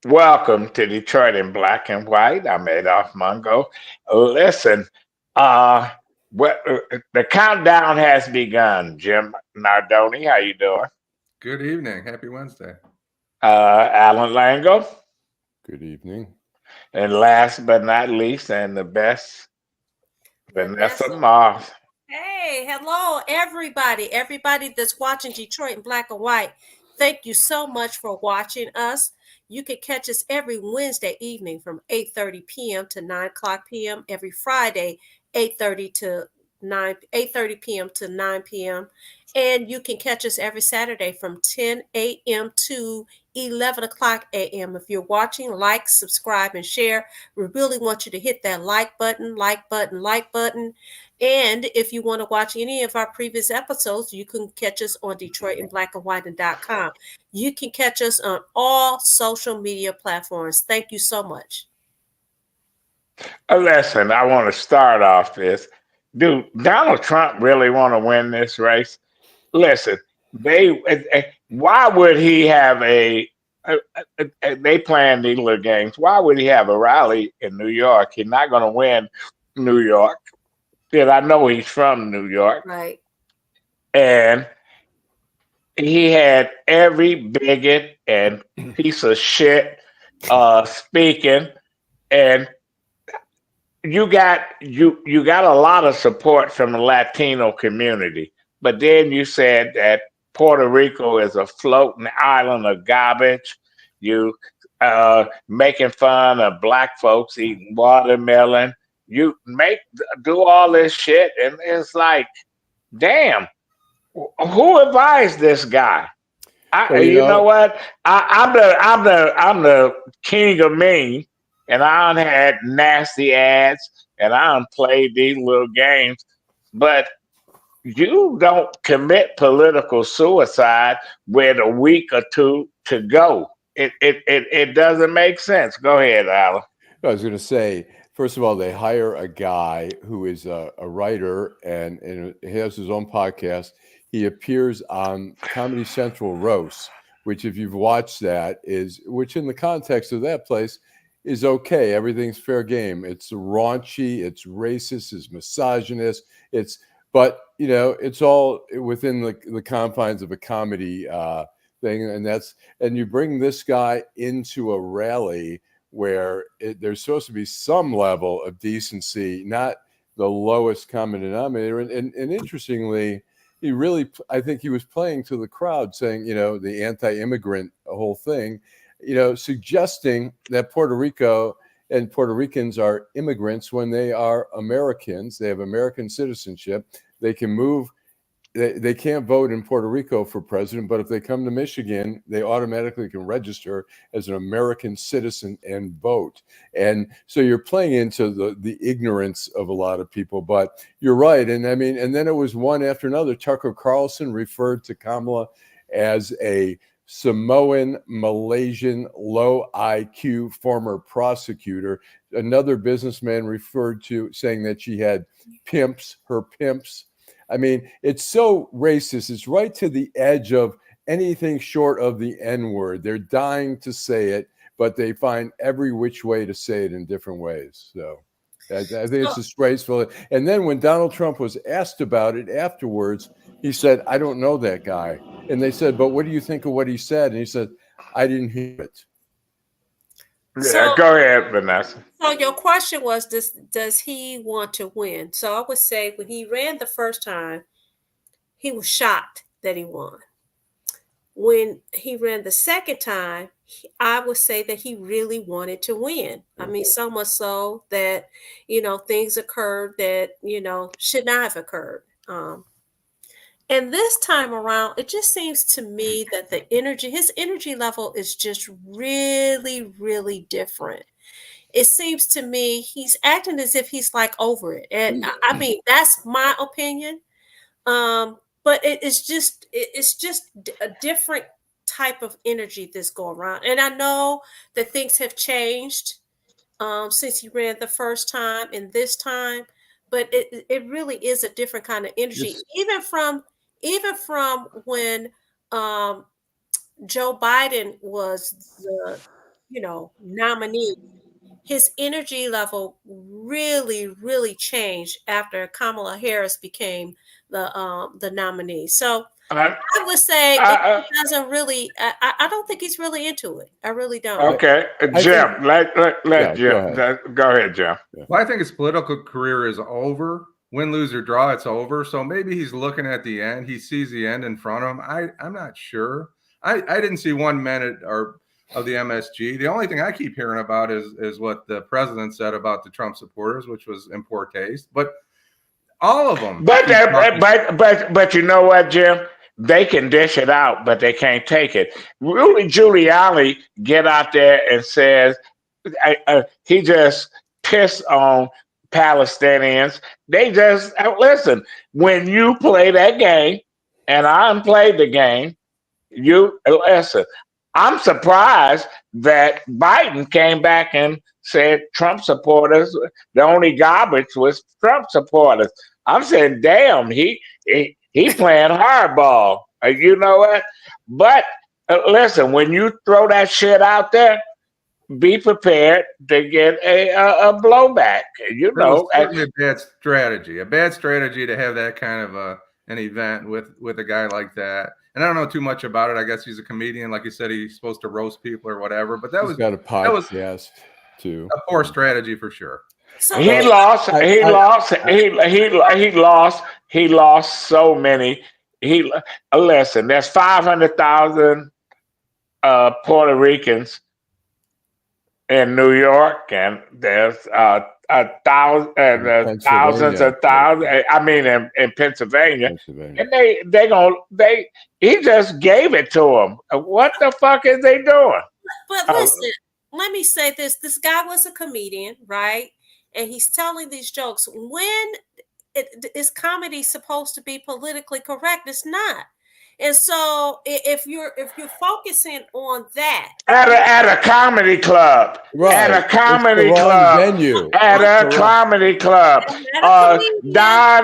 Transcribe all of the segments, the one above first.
Welcome to Detroit in Black and White. I'm Adolph Mongo. Listen, uh, the countdown has begun. Jim Nardone, how you doing? Good evening. Happy Wednesday. Allan Lengel, Good evening. and last but not least, and the best, Vanessa Vanessa. Moss. Hey, hello, everybody. Everybody that's watching Detroit in Black and White. Thank you so much for watching us. You can catch us every Wednesday evening from 8:30 p.m. to 9 o'clock p.m. Every Friday, 8:30 p.m. to 9 p.m. And you can catch us every Saturday from 10 a.m. to 11 o'clock a.m. If you're watching, like, subscribe, and share. We really want you to hit that like button, like button, like button. And if you want to watch any of our previous episodes, you can catch us on DetroitinBlackandWhite.com. You can catch us on all social media platforms. Thank you so much. Listen, I want to start off this. Do Donald Trump really want to win this race? Listen, why would he have they playing these little games? Why would he have a rally in New York? He's not going to win New York. And I know he's from New York. Right. And he had every bigot and piece of shit speaking. And you got a lot of support from the Latino community. But then you said that Puerto Rico is a floating island of garbage. You making fun of black folks eating watermelon. You do all this shit, and it's like, damn, who advised this guy? You know what? I'm the king of mean, and I done had nasty ads, and I done played these little games, but you don't commit political suicide with a week or two to go. It doesn't make sense. Go ahead, Allan. I was going to say, first of all, they hire a guy who is a writer and he has his own podcast. He appears on Comedy Central Roast, which if you've watched that which in the context of that place is okay. Everything's fair game. It's raunchy. It's racist. It's misogynist. But it's all within the confines of a comedy thing. And you bring this guy into a rally where there's supposed to be some level of decency, not the lowest common denominator. And interestingly, I think he was playing to the crowd saying, the anti-immigrant whole thing, suggesting that Puerto Rico and Puerto Ricans are immigrants when they are Americans. They have American citizenship. They can move. They can't vote in Puerto Rico for president, but if they come to Michigan, they automatically can register as an American citizen and vote. And so you're playing into the ignorance of a lot of people, but you're right. And and then it was one after another. Tucker Carlson referred to Kamala as a Samoan, Malaysian, low IQ former prosecutor. Another businessman referred to saying that she had her pimps. It's so racist. It's right to the edge of anything short of the N-word. They're dying to say it, but they find every which way to say it in different ways. So I think it's disgraceful. And then when Donald Trump was asked about it afterwards, he said, I don't know that guy. And they said, but what do you think of what he said? And he said, I didn't hear it. Yeah, go ahead, Vanessa. So your question was, does he want to win? So I would say when he ran the first time, he was shocked that he won. When he ran the second time, I would say that he really wanted to win. So much so that, things occurred that, should not have occurred. And this time around, it just seems to me that his energy level is just really, really different. It seems to me he's acting as if he's like over it. And that's my opinion. But it's just a different type of energy this go around. And I know that things have changed since he ran the first time and this time, but it really is a different kind of energy. Even from when Joe Biden was nominee, his energy level really, really changed after Kamala Harris became the nominee. So Uh, I would say uh, he doesn't really. I don't think he's really into it. I really don't. okay, I Jim. think, Let yeah, Jim. go ahead. Go ahead, Jim. Well, I think his political career is over. Win, lose, or draw, it's over. So maybe he's looking at the end. He sees the end in front of him. I'm not sure. I didn't see 1 minute of the MSG. The only thing I keep hearing about is what the president said about the Trump supporters, which was in poor taste. But all of them. But you know what, Jim? They can dish it out, but they can't take it. Rudy Giuliani get out there and says he just pissed on Palestinians. They just listen. When you play that game, and I played the game, you listen. I'm surprised that Biden came back and said Trump supporters, the only garbage was Trump supporters. I'm saying, damn, he playing hardball. You know what? But listen, when you throw that shit out there, be prepared to get a blowback. You It was know, certainly a bad strategy. A bad strategy to have that kind of an event with a guy like that. And I don't know too much about it. I guess he's a comedian, like you said, he's supposed to roast people or whatever. But He's got a podcast too. A poor strategy for sure. So he lost. He lost so many. Listen. There's 500,000 Puerto Ricans in New York, and there's thousands of thousands. I mean, in Pennsylvania, and he just gave it to them. What the fuck is they doing? But listen, let me say this: this guy was a comedian, right? And he's telling these jokes. When is comedy supposed to be politically correct? It's not. And so if you're focusing on that at a comedy club, right. At a comedy club, venue. At a comedy club, Don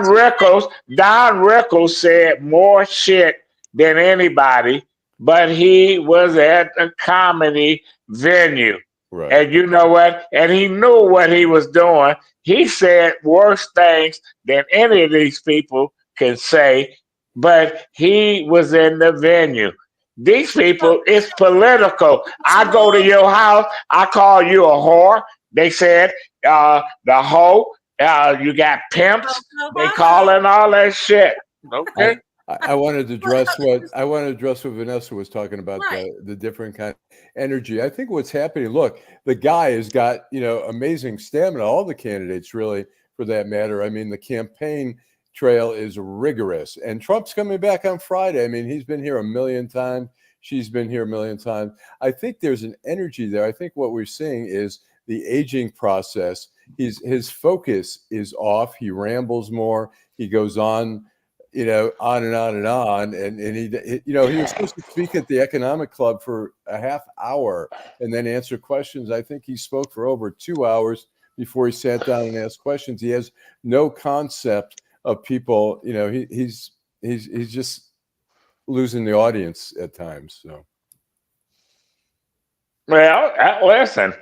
Rickles said more shit than anybody, but he was at a comedy venue. Right. And you know what? And he knew what he was doing. He said worse things than any of these people can say, but he was in the venue. These people, it's political. I go to your house, I call you a whore. They said the hoe, you got pimps. They calling all that shit. Okay. I wanted to address what Vanessa was talking about, right. the different kind of energy. I think what's happening, look, the guy has got, amazing stamina, all the candidates really, for that matter. I mean, the campaign trail is rigorous, and Trump's coming back on Friday. I mean, he's been here a million times. She's been here a million times. I think there's an energy there. I think what we're seeing is the aging process. His focus is off. He rambles more. He goes on, on and on and on. And he was supposed to speak at the Economic Club for a half hour and then answer questions. I think he spoke for over 2 hours before he sat down and asked questions. He has no concept of people. He's just losing the audience at times. So, well, listen.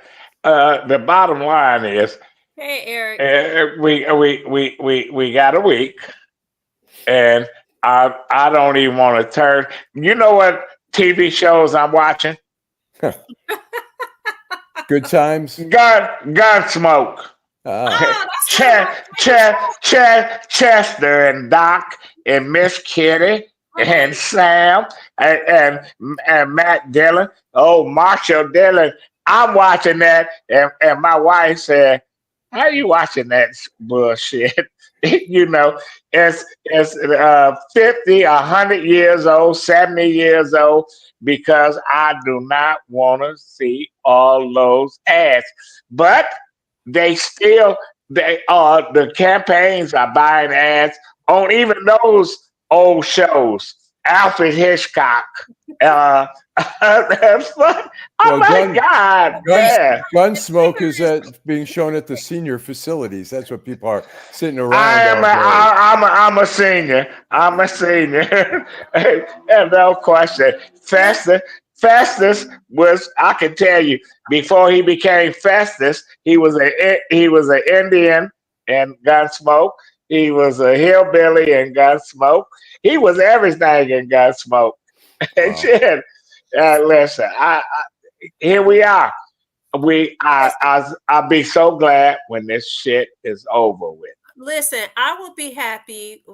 The bottom line is, hey, Eric, we got a week. And I don't even want to turn. You know what TV shows I'm watching? Good Times. Gunsmoke. Chester and Doc and Miss Kitty and Sam and Matt Dillon. Oh, Marshall Dillon. I'm watching that, and my wife said, "How are you watching that bullshit?" It's 50, 100 years old, 70 years old, because I do not want to see all those ads. But the campaigns are buying ads on even those old shows. Alfred Hitchcock. God, Gunsmoke is being shown at the senior facilities. That's what people are sitting around. I'm a senior. No question. Festus was, I can tell you, before he became Festus, he was an Indian in Gunsmoke. He was a hillbilly in Gunsmoke. He was everything in Gunsmoke. And Wow. shit, listen, here we are. I'll be so glad when this shit is over with. Listen, I would be happy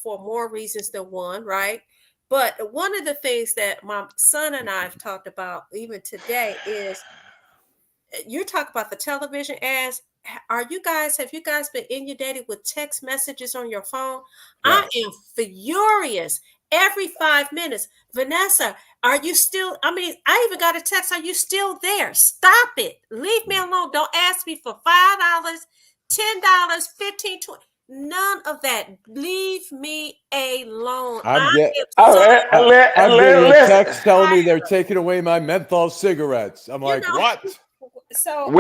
for more reasons than one, right? But one of the things that my son and I have talked about even today is you talk about the television ads. Have you guys been inundated with text messages on your phone? Yes. I am furious every 5 minutes. Vanessa, are you still? I mean, I even got a text. Are you still there? Stop it. Leave me alone. Don't ask me for $5, $10, 15, 20. None of that. Leave me alone. I'm I get am Oh, so I'm getting a listen. text telling me they're taking away my menthol cigarettes. I'm you like, know. what? So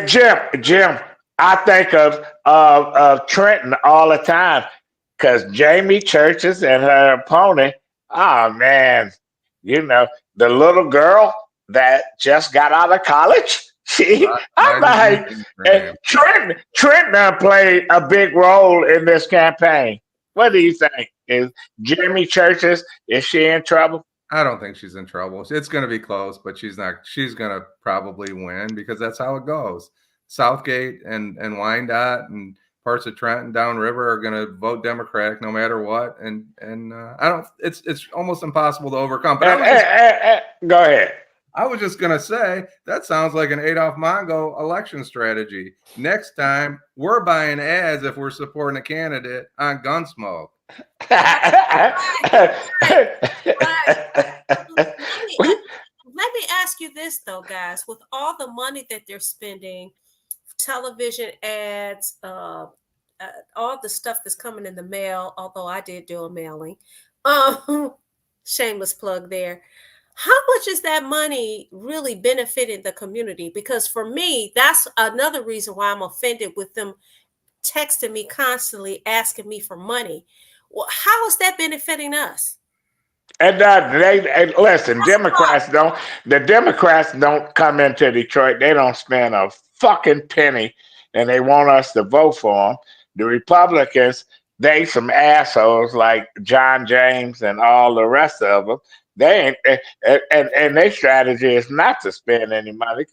Jim, I think of Trenton all the time because Jamie Churches and her opponent. Oh man, you know the little girl that just got out of college. I'm Riding like, and Instagram. Trenton done played a big role in this campaign. What do you think? Is Jamie Churches, is she in trouble? I don't think she's in trouble. It's going to be close, but she's not. She's going to probably win because that's how it goes. Southgate and Wyandotte and parts of Trenton downriver are going to vote Democratic no matter what. And I don't. It's almost impossible to overcome. But Go ahead. I was just going to say that sounds like an Adolph Mongo election strategy. Next time we're buying ads if we're supporting a candidate on Gunsmoke. right. Let me ask you this though, guys. With all the money that they're spending, television ads, all the stuff that's coming in the mail, although I did do a mailing. Shameless plug there. How much is that money really benefiting the community? Because for me, that's another reason why I'm offended with them texting me constantly, asking me for money. Well, how is that benefiting us? And listen. The Democrats don't come into Detroit. They don't spend a fucking penny, and they want us to vote for them. The Republicans, they some assholes like John James and all the rest of them. They ain't, and their strategy is not to spend any money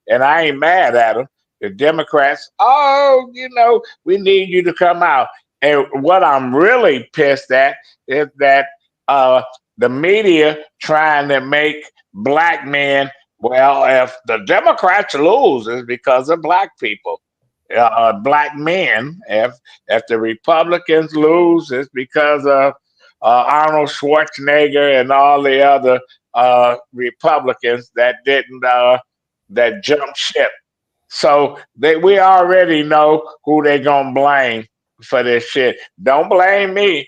and I ain't mad at them. The Democrats, oh, we need you to come out. And what I'm really pissed at is that the media trying to make black men, well, if the Democrats lose, it's because of black people, black men. If the Republicans lose, it's because of Arnold Schwarzenegger and all the other Republicans that didn't that jumped ship. So we already know who they gonna blame for this shit. Don't blame me.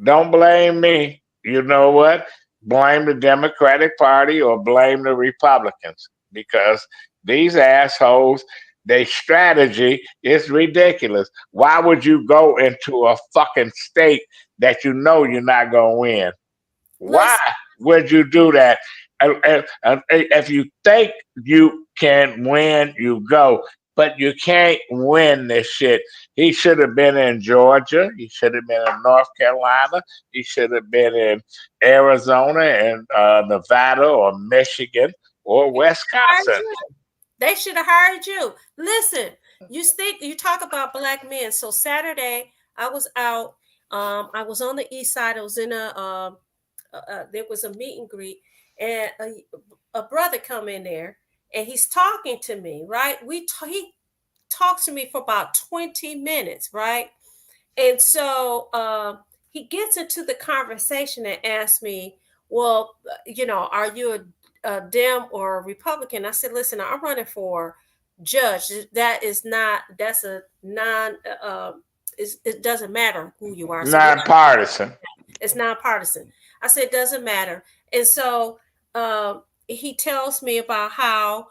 Don't blame me. You know what? Blame the Democratic Party or blame the Republicans because these assholes, their strategy is ridiculous. Why would you go into a fucking state that you know you're not going to win? Why Listen, would you do that? If you think you can win, you go. But you can't win this shit. He should have been in Georgia. He should have been in North Carolina. He should have been in Arizona and Nevada or Michigan or Wisconsin. they should have hired you. Listen, you talk about black men. So Saturday, I was out. I was on the east side. I was in there was a meet and greet, and a brother come in there, and he's talking to me. Right, he talks to me for about 20 minutes. Right, and so he gets into the conversation and asks me, "Well, are you a Dem or a Republican?" I said, "Listen, I'm running for judge. That's a non. It doesn't matter who you are. So Nonpartisan. it's nonpartisan." I said, "It doesn't matter." And so he tells me about how,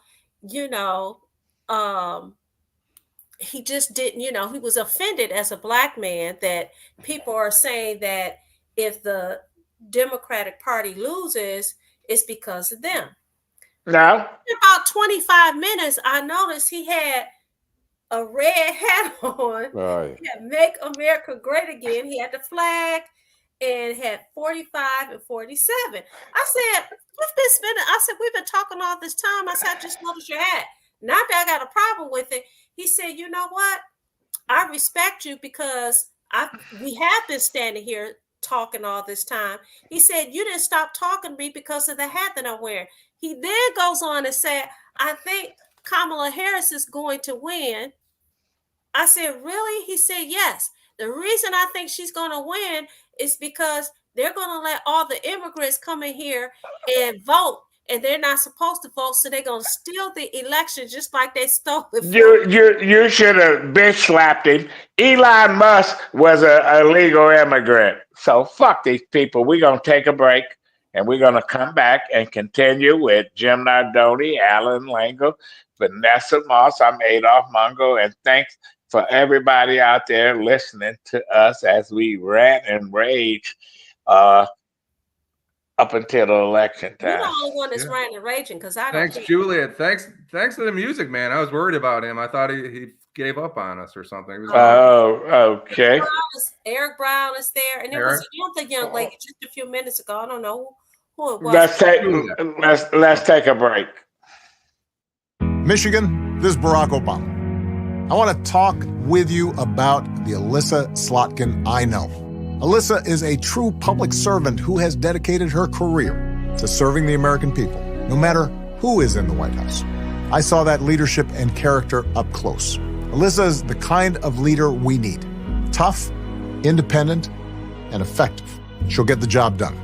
you know, um, he just didn't, he was offended as a black man that people are saying that if the Democratic Party loses, it's because of them. No. In about 25 minutes, I noticed he had a red hat on. Right. He had Make America Great Again. He had the flag and had 45 and 47. I said, we've been talking all this time. I said, I just noticed your hat. Not that I got a problem with it. He said, you know what? I respect you because we have been standing here talking all this time. He said, you didn't stop talking to me because of the hat that I'm wearing. He then goes on and said, I think Kamala Harris is going to win. I said, really? He said, yes. The reason I think she's going to win is because they're going to let all the immigrants come in here and vote, and they're not supposed to vote, so they're going to steal the election just like they stole it from You should have bitch slapped him. Elon Musk was a illegal immigrant. So fuck these people. We're going to take a break, and we're going to come back and continue with Jim Nardone, Allan Lengel, Vanessa Moss. I'm Adolph Mongo, and thanks for everybody out there listening to us as we rant and rage up until the election time. You're the only one that's ranting and raging because I don't. Thanks, Juliet. Thanks to the music man. I was worried about him. I thought he gave up on us or something. It was okay. Eric Brown is there, and it was a young lady just a few minutes ago. I don't know who it was. Let's take a break. Michigan, this is Barack Obama. I want to talk with you about the Alyssa Slotkin I know. Alyssa is a true public servant who has dedicated her career to serving the American people, no matter who is in the White House. I saw that leadership and character up close. Alyssa is the kind of leader we need. Tough, independent, and effective. She'll get the job done.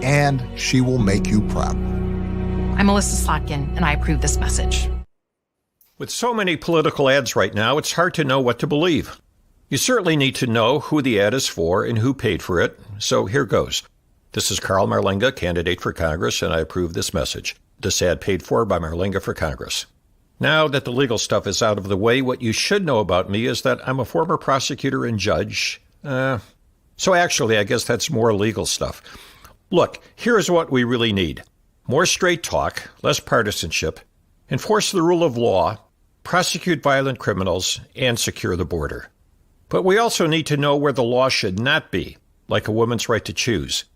And she will make you proud. I'm Alyssa Slotkin, and I approve this message. With so many political ads right now, it's hard to know what to believe. You certainly need to know who the ad is for and who paid for it, so here goes. This is Carl Marlinga, candidate for Congress, and I approve this message. This ad paid for by Marlinga for Congress. Now that the legal stuff is out of the way, what you should know about me is that I'm a former prosecutor and judge. So actually, I guess that's more legal stuff. Look, here's what we really need. More straight talk, less partisanship, enforce the rule of law, prosecute violent criminals, and secure the border. But we also need to know where the law should not be, like a woman's right to choose.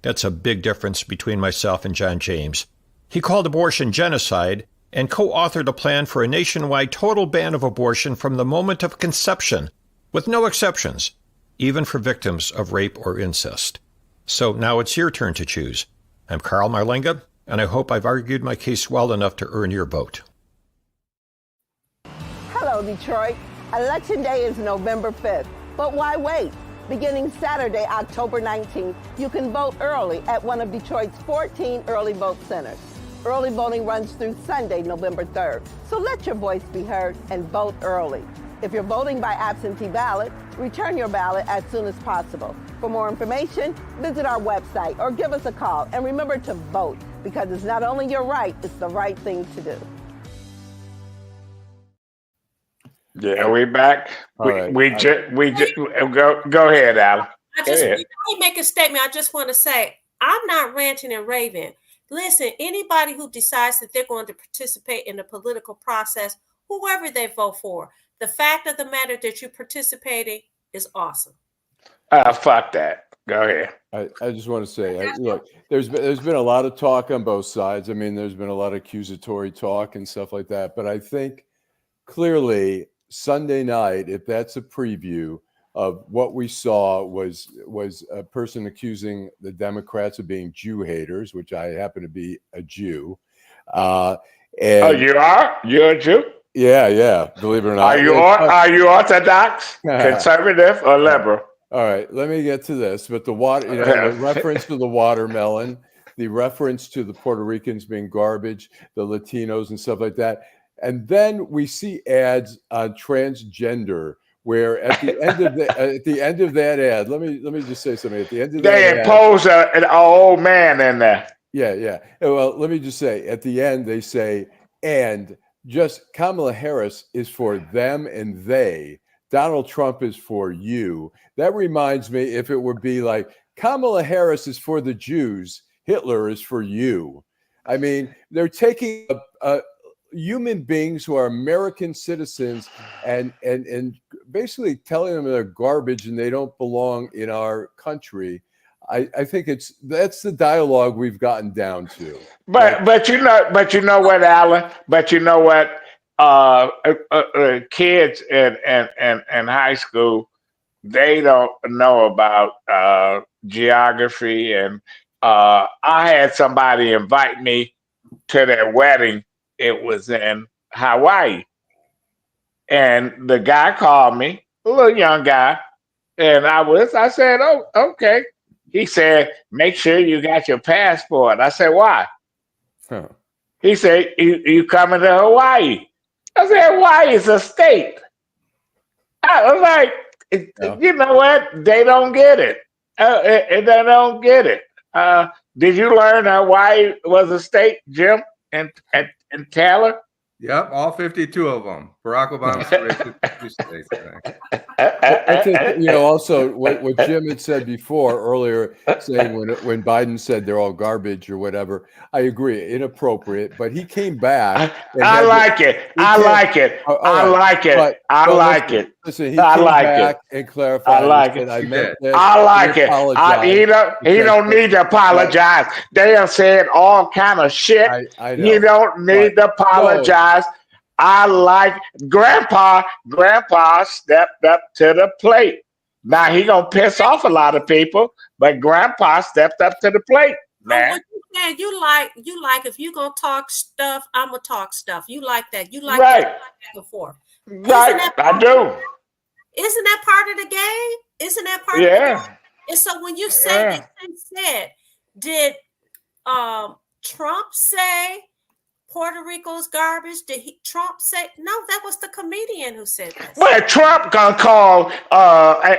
That's a big difference between myself and John James. He called abortion genocide and co-authored a plan for a nationwide total ban of abortion from the moment of conception, with no exceptions, even for victims of rape or incest. So now it's your turn to choose. I'm Carl Marlinga, and I hope I've argued my case well enough to earn your vote. Hello, Detroit. Election Day is November 5th, but why wait? Beginning Saturday, October 19th, you can vote early at one of Detroit's 14 early vote centers. Early voting runs through Sunday, November 3rd, so let your voice be heard and vote early. If you're voting by absentee ballot, return your ballot as soon as possible. For more information, visit our website or give us a call. And remember to vote, because it's not only your right, it's the right thing to do. Yeah, we back. Go ahead, Allan. Before you make a statement, I just want to say, I'm not ranting and raving. Listen, anybody who decides that they're going to participate in the political process, whoever they vote for, the fact of the matter that you're participating is awesome. Fuck that. Go ahead. I just want to say, look, there's been a lot of talk on both sides. I mean, there's been a lot of accusatory talk and stuff like that. But I think clearly Sunday night, if that's a preview of what we saw, was a person accusing the Democrats of being Jew haters, which I happen to be a Jew. And, you are? You're a Jew? Yeah. Believe it or not. Are you Orthodox, conservative, or liberal? All right, let me get to this. But the reference to the watermelon, the reference to the Puerto Ricans being garbage, the Latinos and stuff like that. And then we see ads on transgender, where at the end of that ad, let me just say something. At the end of that they impose an old man in there. Yeah. Well, let me just say, at the end they say, and just Kamala Harris is for them and they. Donald Trump is for you. That reminds me, if it would be like Kamala Harris is for the Jews, Hitler is for you. I mean, they're taking human beings who are American citizens and basically telling them they're garbage and they don't belong in our country. I think that's the dialogue we've gotten down to. But you know what, Allan? But you know what? Kids in high school, they don't know about geography, and I had somebody invite me to their wedding. It was in Hawaii, and the guy called me, a little young guy, and I said, "Oh, okay." He said, "Make sure you got your passport." I said, "Why?" Huh. He said, you coming to Hawaii?" I said, "Hawaii is a state." I was like, you know what? They don't get it. They don't get it. Did you learn Hawaii was a state, Jim and Taylor? Yep, all 52 of them. Barack Obama created 52 states, I think. I think, also what Jim had said before earlier, saying when Biden said they're all garbage or whatever, I agree, inappropriate. But he came back. I like it. I like it. I like it. I like it. Listen, he came back and clarified. I like it. I meant this. I like it. He don't need to apologize. They have said all kind of shit. I know. He don't need to apologize. I like Grandpa stepped up to the plate. Now he gonna piss off a lot of people, but Grandpa stepped up to the plate, man. You like if you gonna talk stuff, I'm gonna talk stuff. You like that. You like right. Back and forth. Right, I do. Isn't that part of the game? Isn't that part of the game? And so when you say did Trump say Puerto Rico's garbage? Did Trump say? No, that was the comedian who said that. But Trump gonna call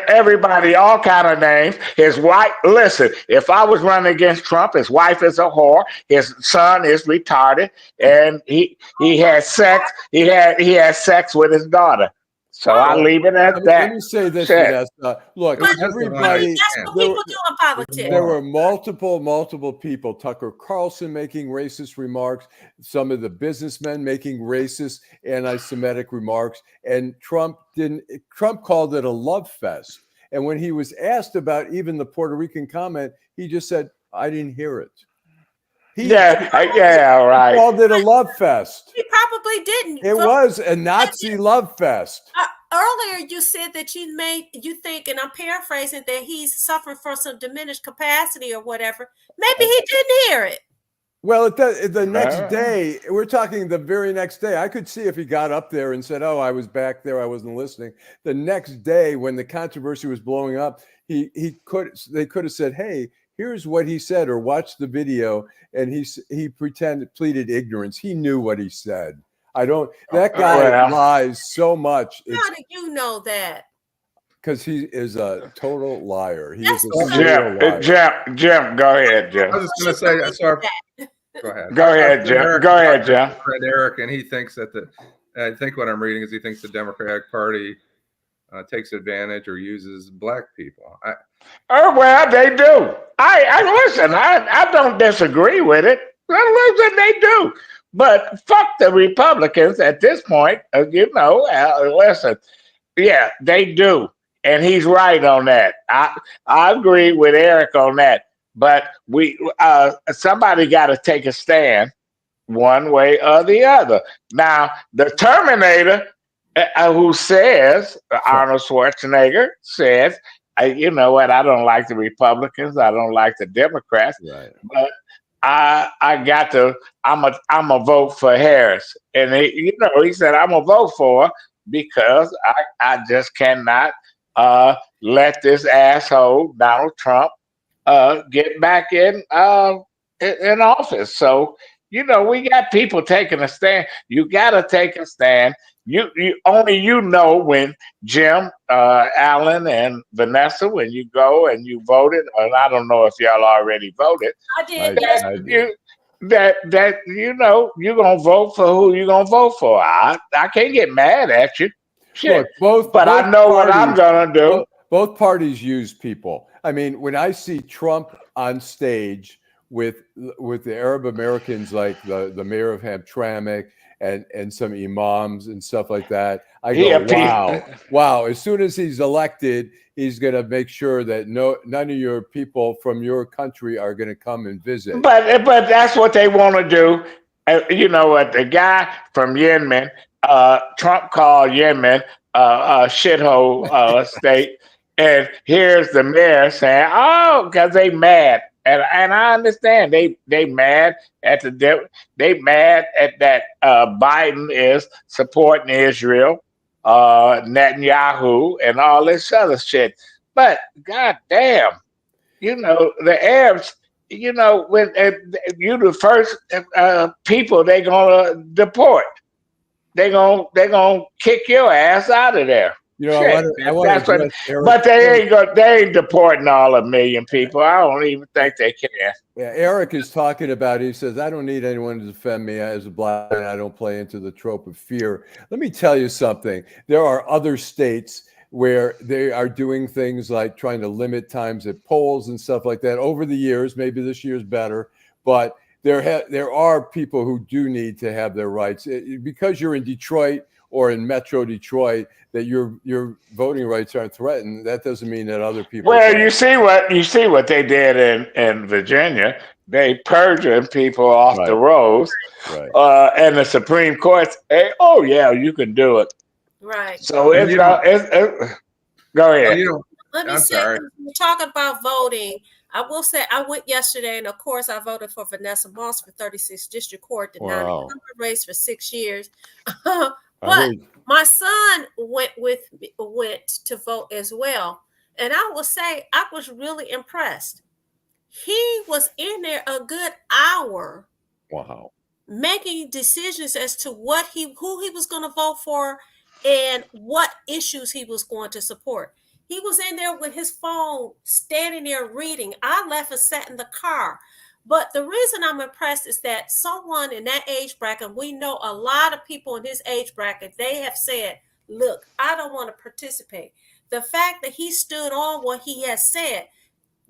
everybody all kind of names. His wife, listen, if I was running against Trump, his wife is a whore, his son is retarded, and he had sex. He had sex with his daughter. So I'll leave it at that. Let me say this, Vanessa. Look, everybody. That's what people do in politics. There were multiple people. Tucker Carlson making racist remarks. Some of the businessmen making racist, anti-Semitic remarks, and Trump didn't. Trump called it a love fest. And when he was asked about even the Puerto Rican comment, he just said, "I didn't hear it." He right. Called it a love fest. He probably didn't. It was a Nazi love fest. Earlier, you said that you think, and I'm paraphrasing, that he's suffering from some diminished capacity or whatever. Maybe he didn't hear it. Well, the next day, we're talking the very next day. I could see if he got up there and said, "Oh, I was back there, I wasn't listening." The next day, when the controversy was blowing up, they could have said, "Hey, here's what he said," or watch the video, and he pleaded ignorance. He knew what he said. That guy lies so much. How do you know that? Because he is a total liar. He is a liar. Jim, go ahead, Jim. I was just going to say, sorry. Go ahead. Go ahead, Jim. Go ahead, Jim. Friend Eric, and he thinks that I think what I'm reading is he thinks the Democratic Party takes advantage or uses black people. Well, they do. I listen. I don't disagree with it. Listen, they do. But fuck the Republicans at this point. Listen. Yeah, they do, and he's right on that. I agree with Eric on that. But somebody got to take a stand, one way or the other. Now, the Terminator, who says Arnold Schwarzenegger says, "You know what? I don't like the Republicans. I don't like the Democrats, right. But I'm a vote for Harris." And he said, "I'm a vote for her because I just cannot let this asshole Donald Trump get back in office." So we got people taking a stand. You got to take a stand. You when Jim, Allan, and Vanessa, when you go and you voted, and I don't know if y'all already voted. I did. You're gonna vote for who you're gonna vote for. I can't get mad at you. Shit. Look, but I know what I'm gonna do. Both parties use people. I mean, when I see Trump on stage with the Arab Americans, like the mayor of Hamtramck and some imams and stuff like that. I go, wow. As soon as he's elected, he's going to make sure that none of your people from your country are going to come and visit. But that's what they want to do. You know what? The guy from Yemen, Trump called Yemen a shithole state, and here's the mayor saying, "Oh, because they mad." And I understand they mad at they mad at that Biden is supporting Israel, Netanyahu, and all this other shit. But goddamn, you know the Arabs. You know when you the first people they gonna deport. They gonna kick your ass out of there. You know, I want to but they ain't deporting all 1,000,000 people. I don't even think they can. Yeah, Eric is talking about. He says, "I don't need anyone to defend me as a black man. I don't play into the trope of fear." Let me tell you something. There are other states where they are doing things like trying to limit times at polls and stuff like that. Over the years, maybe this year's better, but there are people who do need to have their rights. Because you're in Detroit or in Metro Detroit, that your voting rights aren't threatened. That doesn't mean that other people. Well, you see what they did in Virginia. They purging people off the rolls, right? And the Supreme Court, oh yeah, you can do it. Right. So it's go ahead. Let me say, we're talking about voting. I will say I went yesterday, and of course, I voted for Vanessa Moss for 36th District Court. Did not become a race for 6 years. But my son went to vote as well, and I will say I was really impressed. He was in there a good hour. Wow. Making decisions as to who he was going to vote for and what issues he was going to support. He was in there with his phone, standing there reading. I left and sat in the car. But the reason I'm impressed is that someone in that age bracket, we know a lot of people in his age bracket, they have said, look, I don't want to participate. The fact that he stood on what he has said,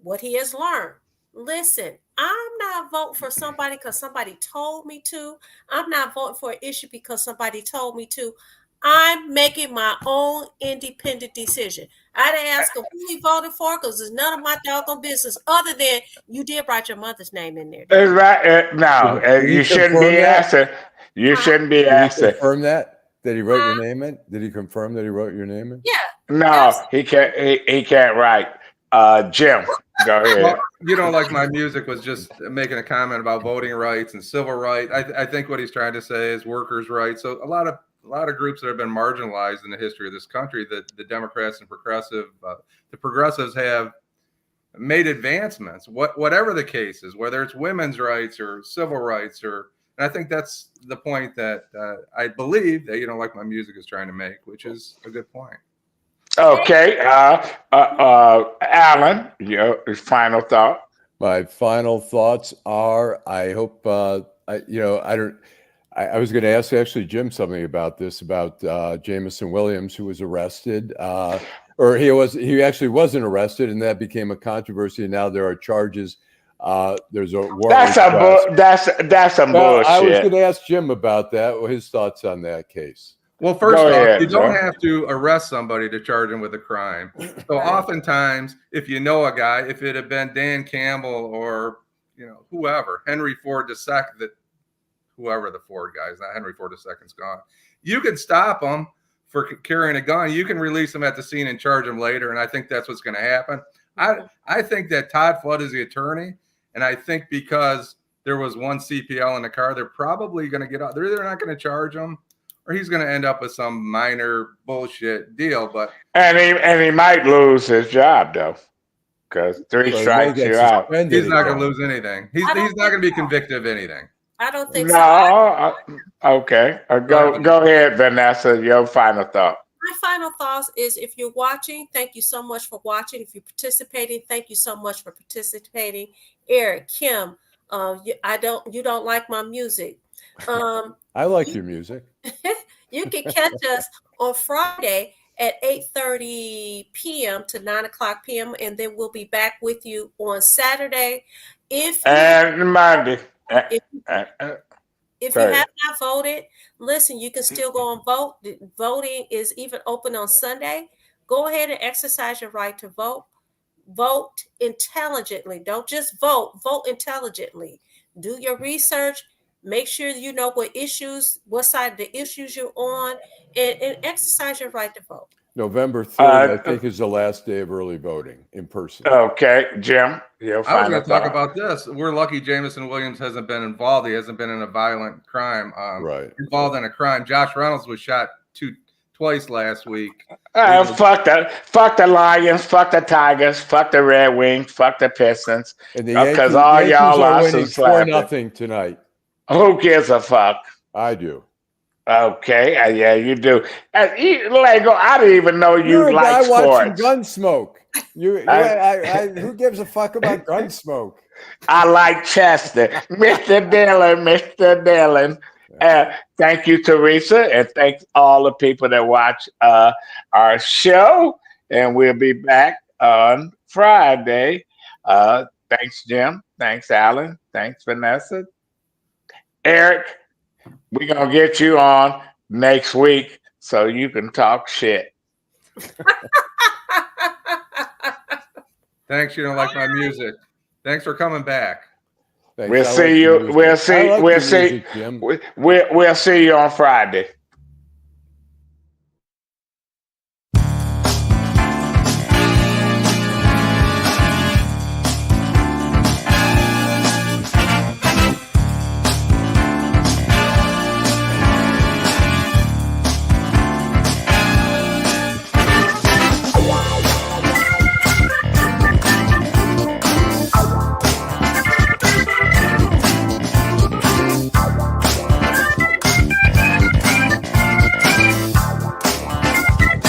what he has learned. Listen, I'm not voting for somebody because somebody told me to. I'm not voting for an issue because somebody told me to. I'm making my own independent decision. I didn't ask him who he voted for because it's none of my doggone business other than you did write your mother's name in there. It's right. No, you shouldn't be asking. You shouldn't be asking. Did he confirm that? Did he write your name in? Did he confirm that he wrote your name in? Yeah. No, he can't. He can't write. Jim, go ahead. Well, like my music was just making a comment about voting rights and civil rights. I think what he's trying to say is workers' rights. So a lot of groups that have been marginalized in the history of this country, that the Democrats and the progressives have made advancements, whatever the case is, whether it's women's rights or civil rights, and I think that's the point that I believe that like my music is trying to make, which is a good point. Okay, Allan, your final thought. My final thoughts are: I hope I was going to ask actually Jim something about this, about Jamison Williams, who was arrested, or he actually wasn't arrested, and that became a controversy. And now there are charges. There's a warrant. That's some bullshit. I was going to ask Jim about that. His thoughts on that case. Well, first off, you don't have to arrest somebody to charge him with a crime. So oftentimes, if you know a guy, if it had been Dan Campbell or whoever, Henry Ford II, whoever the Ford guy is, not Henry Ford II's gone, you can stop him for carrying a gun. You can release him at the scene and charge him later, and I think that's what's going to happen. I think that Todd Flood is the attorney, and I think because there was one CPL in the car, they're probably going to get out. They're either not going to charge him, or he's going to end up with some minor bullshit deal. But he might lose his job though, because 3 strikes you're out. He's not going to lose anything. He's not going to be convicted of anything. I don't think so. Okay. Go ahead, Vanessa. Your final thought. My final thought is: if you're watching, thank you so much for watching. If you're participating, thank you so much for participating. Eric, Kim, you don't like my music. I like your music. You can catch us on Friday at 8:30 p.m. to 9 o'clock p.m. And then we'll be back with you on Saturday. If you, And Monday. if, if you Sorry. have not voted, listen, you can still go and vote. Voting is even open on Sunday. Go ahead and exercise your right to vote. Vote intelligently. Don't just vote. Vote intelligently. Do your research. Make sure you know what side of the issues you're on, and exercise your right to vote. November 3rd, I think, is the last day of early voting in person. Okay, Jim. I was going to talk about this. We're lucky Jameson Williams hasn't been involved. He hasn't been in a violent crime. Involved in a crime. Josh Reynolds was shot twice last week. Fuck the Lions, fuck the Tigers, fuck the Red Wings, fuck the Pistons. And the Because all y'all are lost winning 4-0 tonight. Who gives a fuck? I do. Okay, yeah, you do. Lego, I didn't even know you like sports. You're a guy watching Gunsmoke. Who gives a fuck about Gunsmoke? I like Chester. Mr. Dillon. Thank you, Teresa, and thanks all the people that watch our show. And we'll be back on Friday. Thanks, Jim. Thanks, Allan. Thanks, Vanessa. Eric, we're going to get you on next week so you can talk shit. Thanks. You don't like my music. Thanks for coming back. Thanks. We'll see you. We'll see you on Friday. Yeah.